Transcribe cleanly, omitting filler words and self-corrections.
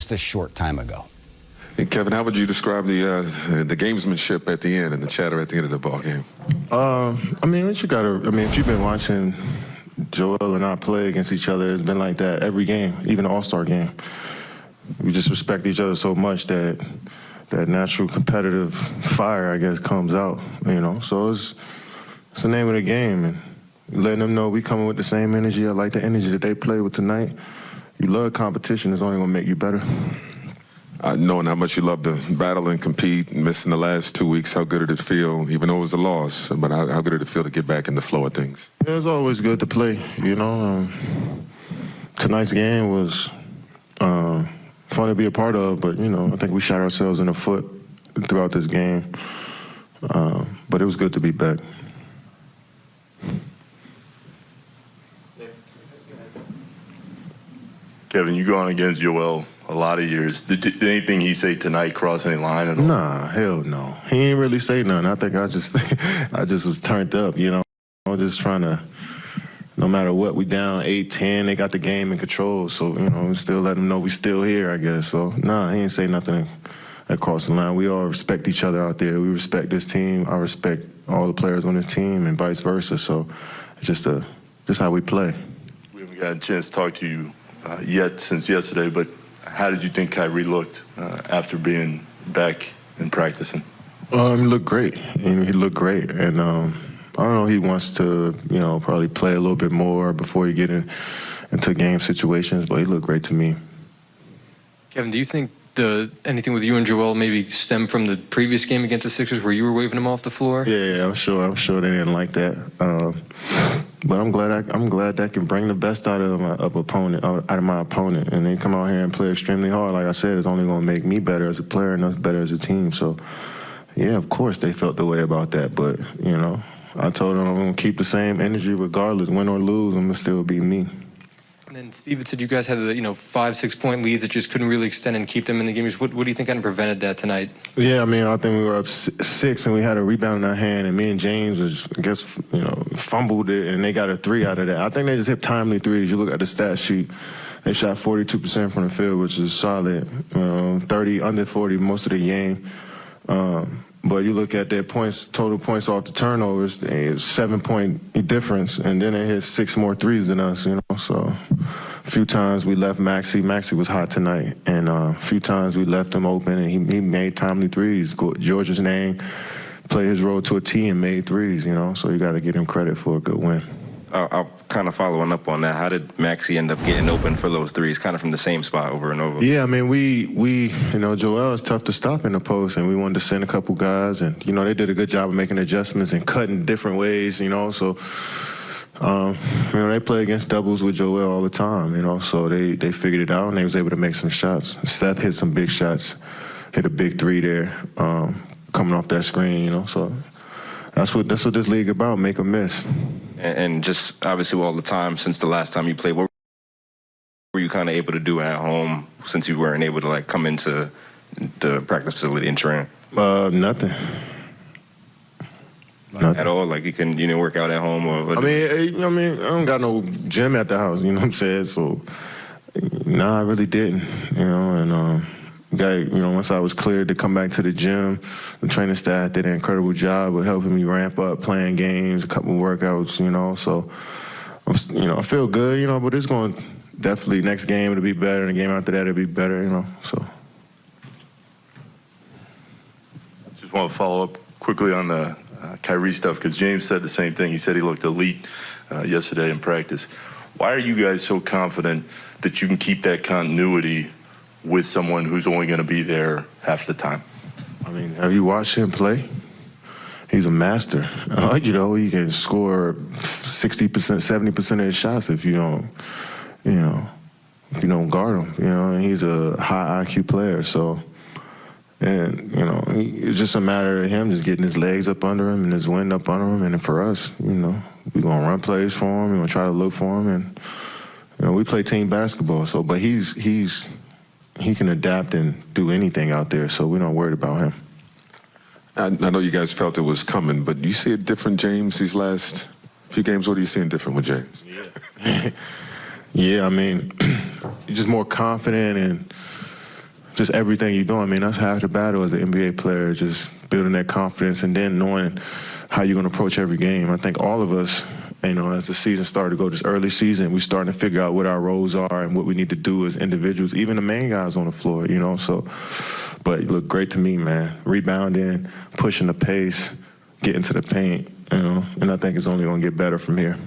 just a short time ago. Hey, Kevin, how would you describe the gamesmanship at the end and the chatter at the end of the ball game? I mean, what you gotta, I mean, if you've been watching Joel and I play against each other, it's been like that every game, even the All-Star game. We just respect each other so much that that natural competitive fire, I guess, comes out, you know. So it's the name of the game, and letting them know we coming with the same energy. I like the energy that they play with tonight. You love competition, it's only gonna make you better. Knowing how much you love to battle and compete, and missing the last 2 weeks, how good did it feel, even though it was a loss, but how good did it feel to get back in the flow of things? Yeah, it's always good to play, you know. Tonight's game was fun to be a part of, but, you know, I think we shot ourselves in the foot throughout this game. But it was good to be back. Kevin, you going against Joel a lot of years. Did anything he say tonight cross any line at all? Nah, hell no. He didn't really say nothing. I think I just was turned up, you know. I was just trying to, no matter what, we down 8-10, they got the game in control. So, you know, we still let them know we still here, I guess. So, nah, he didn't say nothing across the line. We all respect each other out there. We respect this team. I respect all the players on this team and vice versa. So it's just how we play. We haven't got a chance to talk to you yet since yesterday, but how did you think Kyrie looked after being back and practicing? He looked great. He looked great. And I don't know, he wants to, you know, probably play a little bit more before he get into game situations, but he looked great to me. Kevin, do you think anything with you and Joel maybe stem from the previous game against the Sixers where you were waving him off the floor? Yeah, I'm sure they didn't like that. But I'm glad that can bring the best out of my opponent, and they come out here and play extremely hard. Like I said, it's only going to make me better as a player and us better as a team. So, yeah, of course they felt the way about that. But you know, I told them I'm going to keep the same energy regardless, win or lose. I'm going to still be me. And then Steve had said you guys had the 5-6 point leads that just couldn't really extend and keep them in the game. What do you think kind of prevented that tonight? Yeah, I mean, I think we were up 6 and we had a rebound in our hand, and me and James was, I guess, fumbled it, and they got a 3 out of that. I think they just hit timely threes. You look at the stat sheet, they shot 42% from the field, which is solid. 30 under 40 most of the game. But you look at their points, total points off the turnovers, it's 7-point difference, and then they hit 6 more threes than us, you know. So a few times we left Maxey. Maxey was hot tonight, and a few times we left him open, and he made timely threes. George's name, played his role to a T and made threes, you know. So you got to give him credit for a good win. I'll kind of following up on that. How did Maxey end up getting open for those threes, kind of from the same spot over and over? Yeah, I mean, we Joel is tough to stop in the post, and we wanted to send a couple guys, and, they did a good job of making adjustments and cutting different ways, so, they play against doubles with Joel all the time, so they figured it out, and they was able to make some shots. Seth hit some big shots, hit a big 3 there, coming off that screen, so that's what this league about, make a miss. And just obviously all the time since the last time you played, what were you kind of able to do at home since you weren't able to come into the practice facility and train? Nothing. Nothing at all. Like you can work out at home or. I don't got no gym at the house. You know what I'm saying? So, I really didn't. And once I was cleared to come back to the gym, the training staff did an incredible job of helping me ramp up, playing games, a couple of workouts, so, I feel good, but it's going definitely next game to be better, and the game after that it'll be better, so. Just want to follow up quickly on the Kyrie stuff, because James said the same thing. He said he looked elite yesterday in practice. Why are you guys so confident that you can keep that continuity with someone who's only going to be there half the time? I mean, have you watched him play? He's a master. He can score 60%, 70% of his shots if you don't guard him. And he's a high IQ player. So, and it's just a matter of him just getting his legs up under him and his wind up under him. And for us, we're gonna run plays for him. We're gonna try to look for him, and we play team basketball. So, but he can adapt and do anything out there, so we're not worried about him. I know you guys felt it was coming, but do you see a different James these last few games? What are you seeing different with James? Yeah, I mean, he's just more confident, and just everything you do. I mean, that's half the battle as an NBA player, just building that confidence and then knowing how you're going to approach every game. I think all of us, you know, as the season started to go, this early season, we're starting to figure out what our roles are and what we need to do as individuals, even the main guys on the floor, you know. So, but you look great to me, man. Rebounding, pushing the pace, getting to the paint, you know, and I think it's only going to get better from here.